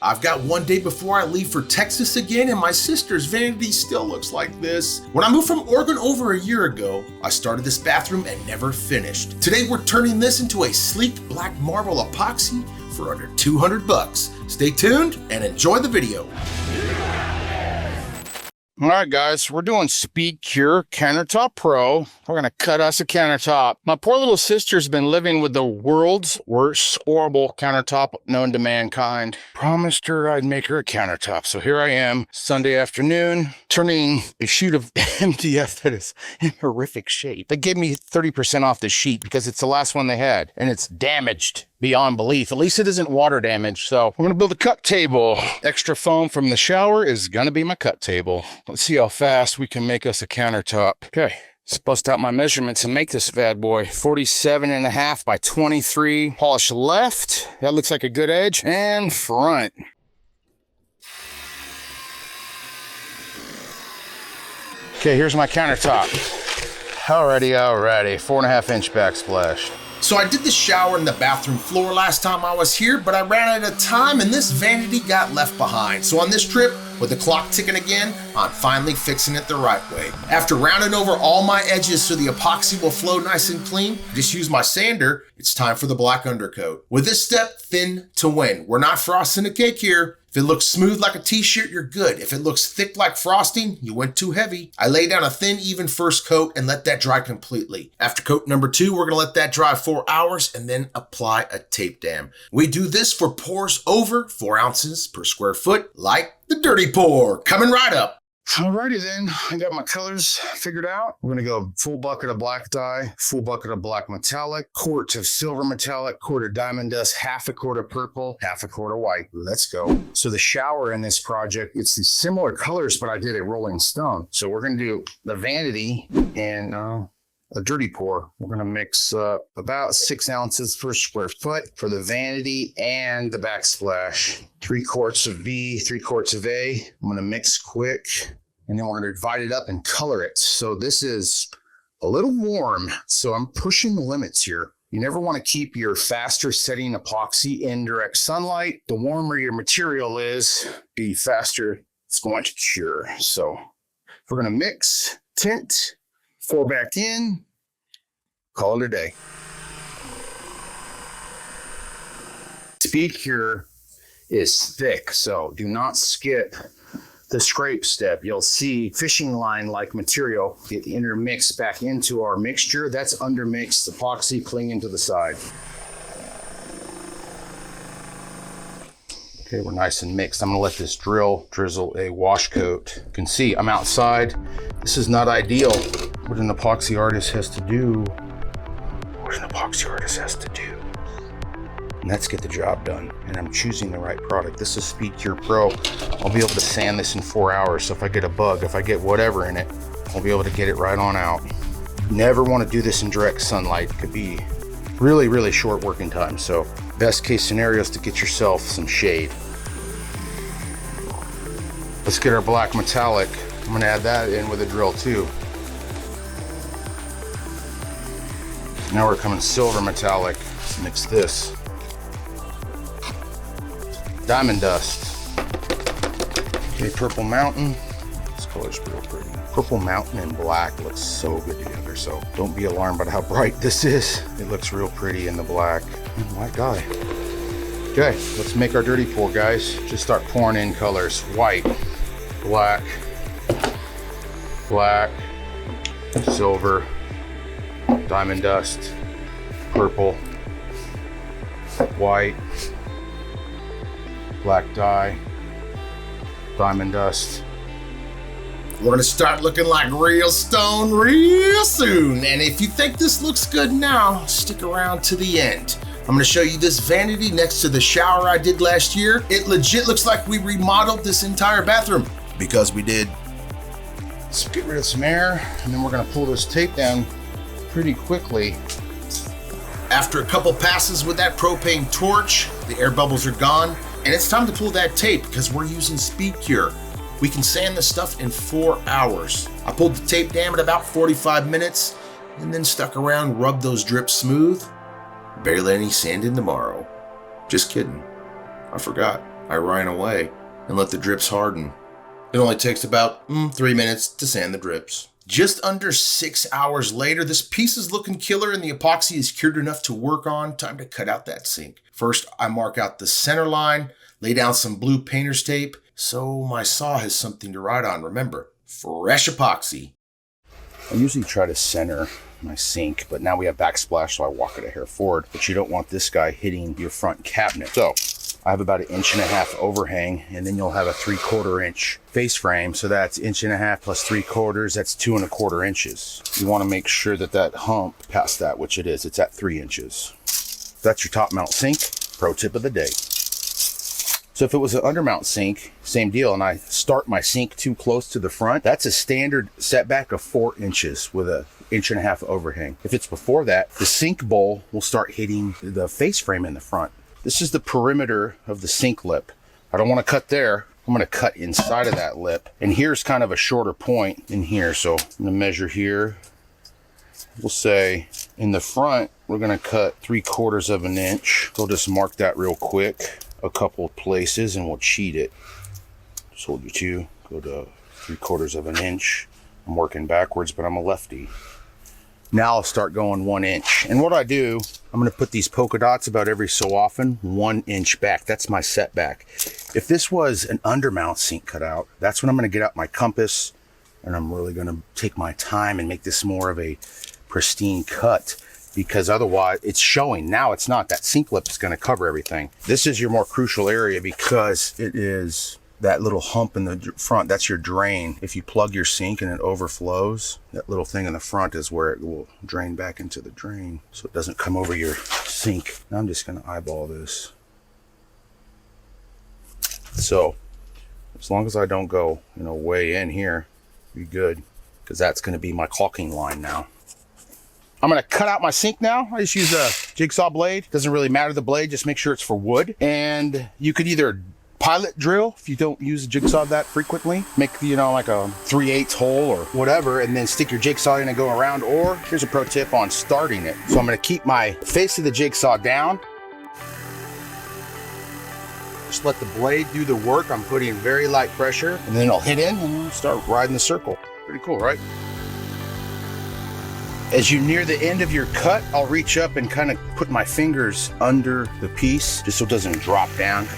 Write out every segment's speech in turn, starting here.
I've got one day before I leave for Texas again, and my sister's vanity still looks like this. When I moved from Oregon over a year ago, I started this bathroom and never finished. Today we're turning this into a sleek black marble epoxy for under 200 bucks. Stay tuned and enjoy the video. All right, guys, we're doing Speedcure Countertop Pro. We're going to cut us a countertop. My poor little sister's been living with the world's worst, horrible countertop known to mankind. Promised her I'd make her a countertop. So here I am, Sunday afternoon, turning a sheet of MDF that is in horrific shape. They gave me 30% off this sheet because it's the last one they had, and it's damaged beyond belief. At least it isn't water damage. So we're gonna build a cut table. Extra foam from the shower is gonna be my cut table. Let's see how fast we can make us a countertop. Okay, let's bust out my measurements and make this bad boy. 47.5 by 23. Polish left. That looks like a good edge. And front. Okay, here's my countertop. Alrighty. 4.5-inch backsplash. So I did the shower and the bathroom floor last time I was here, but I ran out of time and this vanity got left behind. So on this trip, with the clock ticking again, I'm finally fixing it the right way. After rounding over all my edges so the epoxy will flow nice and clean, just use my sander, it's time for the black undercoat. With this step, thin to win. We're not frosting a cake here. If it looks smooth like a t-shirt, you're good. If it looks thick like frosting, you went too heavy. I lay down a thin, even first coat and let that dry completely. After coat number 2, we're gonna let that dry 4 hours and then apply a tape dam. We do this for pours over 4 ounces per square foot, like the dirty pour. Coming right up. Alrighty then, I got my colors figured out. We're gonna go full bucket of black dye, full bucket of black metallic, quart of silver metallic, quart of diamond dust, half a quart of purple, half a quart of white. Let's go. So the shower in this project, it's the similar colors, but I did a rolling stone. So we're gonna do the vanity and a dirty pour. We're gonna mix about 6 ounces per square foot for the vanity and the backsplash. 3 quarts of B, 3 quarts of A. I'm gonna mix quick, and then we're gonna divide it up and color it. So this is a little warm, so I'm pushing the limits here. You never wanna keep your faster setting epoxy in direct sunlight. The warmer your material is, the faster it's going to cure. So we're gonna mix, tint, pour back in, call it a day. Speedcure is thick, so do not skip the scrape step. You'll see fishing line like material get intermixed back into our mixture. That's undermixed epoxy clinging to the side. Okay, we're nice and mixed. I'm gonna let this drizzle a wash coat. You can see I'm outside. This is not ideal. What an epoxy artist has to do. And that's get the job done. And I'm choosing the right product. This is Speedcure Pro. I'll be able to sand this in 4 hours. So if I get a bug, if I get whatever in it, I'll be able to get it right on out. Never want to do this in direct sunlight. It could be really, really short working time. So best case scenario is to get yourself some shade. Let's get our black metallic. I'm gonna add that in with a drill too. Now we're coming silver metallic. Let's mix this. Diamond dust. Okay, purple mountain. This color's real pretty. Purple mountain and black looks so good together, so don't be alarmed by how bright this is. It looks real pretty in the black. White dye. Okay, let's make our dirty pour, guys. Just start pouring in colors. White, black, black, silver, diamond dust, purple, white, black dye, diamond dust. We're gonna start looking like real stone real soon. And if you think this looks good now, stick around to the end. I'm gonna show you this vanity next to the shower I did last year. It legit looks like we remodeled this entire bathroom, because we did. Let's get rid of some air, and then we're gonna pull this tape down pretty quickly. After a couple passes with that propane torch, the air bubbles are gone, and it's time to pull that tape because we're using Speedcure. We can sand this stuff in 4 hours. I pulled the tape dam at about 45 minutes and then stuck around, rubbed those drips smooth. Barely any sanding tomorrow. Just kidding. I forgot. I ran away and let the drips harden. It only takes about 3 minutes to sand the drips. Just under 6 hours later, this piece is looking killer and the epoxy is cured enough to work on. Time to cut out that sink. First, I mark out the center line, lay down some blue painter's tape so my saw has something to write on. Remember, fresh epoxy. I usually try to center my sink, but now we have backsplash, so I walk it a hair forward. But you don't want this guy hitting your front cabinet. So I have about 1.5 inches overhang, and then you'll have a 3/4 inch face frame. So that's 1.5 inches plus 3/4, that's 2¼ inches. You want to make sure that that hump past that, which it is, it's at 3 inches. That's your top mount sink. Pro tip of the day. So if it was an undermount sink, same deal, and I start my sink too close to the front, that's a standard setback of 4 inches with a 1.5 inch overhang. If it's before that, the sink bowl will start hitting the face frame in the front. This is the perimeter of the sink lip. I don't want to cut there. I'm going to cut inside of that lip. And here's kind of a shorter point in here. So I'm going to measure here. We'll say in the front, we're going to cut 3/4 inch. We'll just mark that real quick, a couple of places, and we'll cheat it. Just hold your two, go to 3/4 inch. I'm working backwards, but I'm a lefty. Now I'll start going 1 inch. And what I do, I'm going to put these polka dots about every so often, 1 inch back. That's my setback. If this was an undermount sink cutout, that's when I'm going to get out my compass and I'm really going to take my time and make this more of a pristine cut, because otherwise it's showing. Now it's not. That sink lip is going to cover everything. This is your more crucial area because it is that little hump in the front. That's your drain. If you plug your sink and it overflows, that little thing in the front is where it will drain back into the drain, so it doesn't come over your sink. Now I'm just going to eyeball this. So as long as I don't go, way in here, be good, because that's going to be my caulking line now. I'm going to cut out my sink now. I just use a jigsaw blade. Doesn't really matter the blade, just make sure it's for wood. And you could either pilot drill if you don't use a jigsaw that frequently. Make, like a 3/8 hole or whatever, and then stick your jigsaw in and go around. Or here's a pro tip on starting it. So I'm going to keep my face of the jigsaw down. Just let the blade do the work. I'm putting very light pressure, and then it'll hit in and start riding the circle. Pretty cool, right? As you near the end of your cut, I'll reach up and kind of put my fingers under the piece just so it doesn't drop down.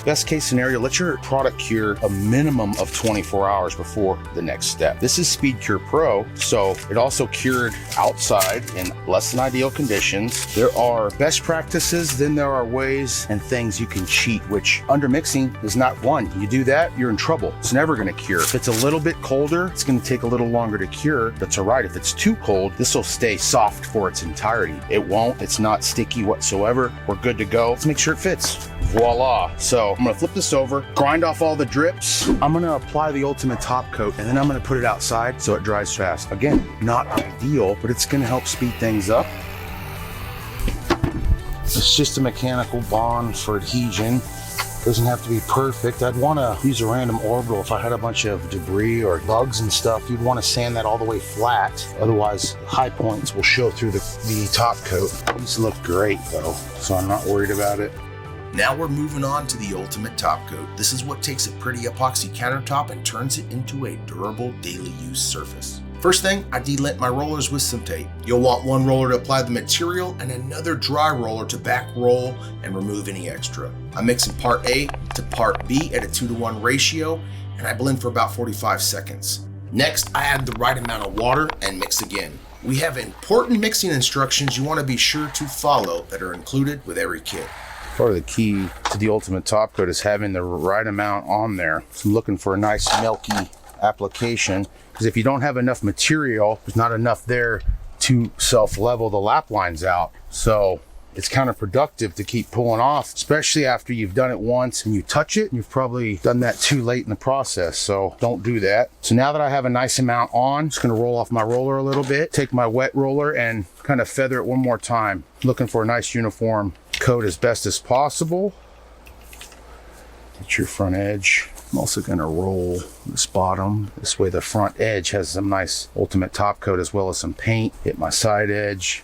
Best case scenario, let your product cure a minimum of 24 hours before the next step. This is Speedcure Pro, so it also cured outside in less than ideal conditions. There are best practices, then there are ways and things you can cheat, which under mixing is not one. You do that, you're in trouble. It's never gonna cure. If it's a little bit colder, it's gonna take a little longer to cure. That's all right. If it's too cold, this will stay soft for its entirety. It won't, it's not sticky whatsoever. We're good to go. Let's make sure it fits. Voila. So I'm gonna flip this over, grind off all the drips. I'm gonna apply the ultimate top coat, and then I'm gonna put it outside so it dries fast. Again, not ideal, but it's gonna help speed things up. It's just a mechanical bond for adhesion. Doesn't have to be perfect. I'd wanna use a random orbital if I had a bunch of debris or bugs and stuff. You'd wanna sand that all the way flat. Otherwise, high points will show through the top coat. These look great though, so I'm not worried about it. Now we're moving on to the ultimate top coat. This is what takes a pretty epoxy countertop and turns it into a durable daily use surface. First thing, I delint my rollers with some tape. You'll want one roller to apply the material and another dry roller to back roll and remove any extra. I'm mixing part A to part B at a 2:1 ratio, and I blend for about 45 seconds. Next, I add the right amount of water and mix again. We have important mixing instructions you want to be sure to follow that are included with every kit. Part of the key to the ultimate top coat is having the right amount on there. So I'm looking for a nice milky application, because if you don't have enough material, there's not enough there to self-level the lap lines out. So it's counterproductive to keep pulling off, especially after you've done it once and you touch it. You've probably done that too late in the process, so don't do that. So now that I have a nice amount on, just gonna roll off my roller a little bit, take my wet roller and kind of feather it one more time. Looking for a nice uniform coat as best as possible. Get your front edge. I'm also gonna roll this bottom. This way the front edge has some nice ultimate top coat as well as some paint. Hit my side edge.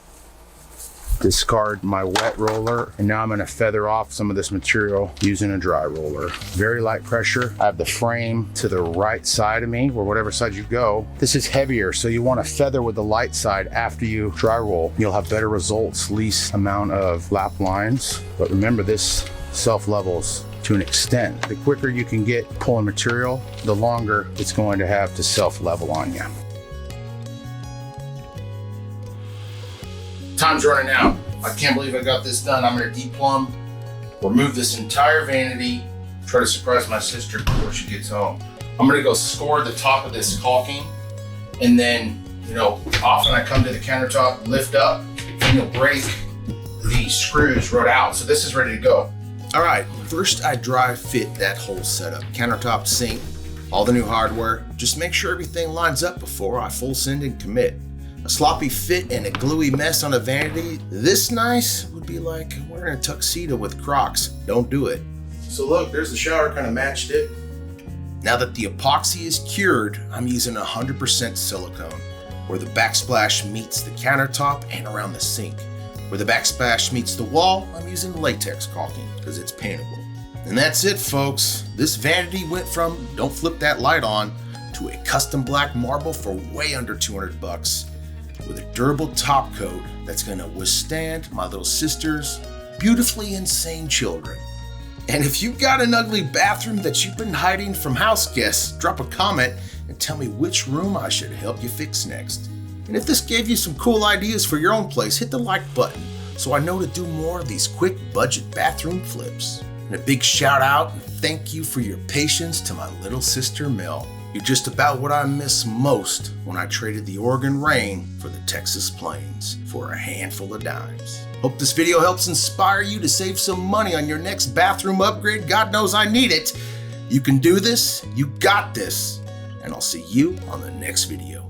discard my wet roller, and now I'm gonna feather off some of this material using a dry roller. Very light pressure. I have the frame to the right side of me, or whatever side you go. This is heavier, so you wanna feather with the light side after you dry roll. You'll have better results, least amount of lap lines. But remember, this self-levels to an extent. The quicker you can get pulling material, the longer it's going to have to self-level on you. Time's running out. I can't believe I got this done. I'm gonna deplumb, remove this entire vanity, try to surprise my sister before she gets home. I'm gonna go score the top of this caulking, and then, often I come to the countertop, lift up, and break the screws right out. So this is ready to go. All right, first I dry fit that whole setup. Countertop, sink, all the new hardware. Just make sure everything lines up before I full send and commit. A sloppy fit and a gluey mess on a vanity this nice would be like wearing a tuxedo with Crocs. Don't do it. So look, there's the shower, kind of matched it. Now that the epoxy is cured, I'm using 100% silicone, where the backsplash meets the countertop and around the sink. Where the backsplash meets the wall, I'm using latex caulking because it's paintable. And that's it, folks. This vanity went from don't flip that light on to a custom black marble for way under 200 bucks. With a durable top coat that's gonna withstand my little sister's beautifully insane children. And if you've got an ugly bathroom that you've been hiding from house guests, drop a comment and tell me which room I should help you fix next. And if this gave you some cool ideas for your own place, hit the like button so I know to do more of these quick budget bathroom flips. And a big shout out and thank you for your patience to my little sister Mel. You're just about what I miss most when I traded the Oregon rain for the Texas plains for a handful of dimes. Hope this video helps inspire you to save some money on your next bathroom upgrade. God knows I need it. You can do this, you got this, and I'll see you on the next video.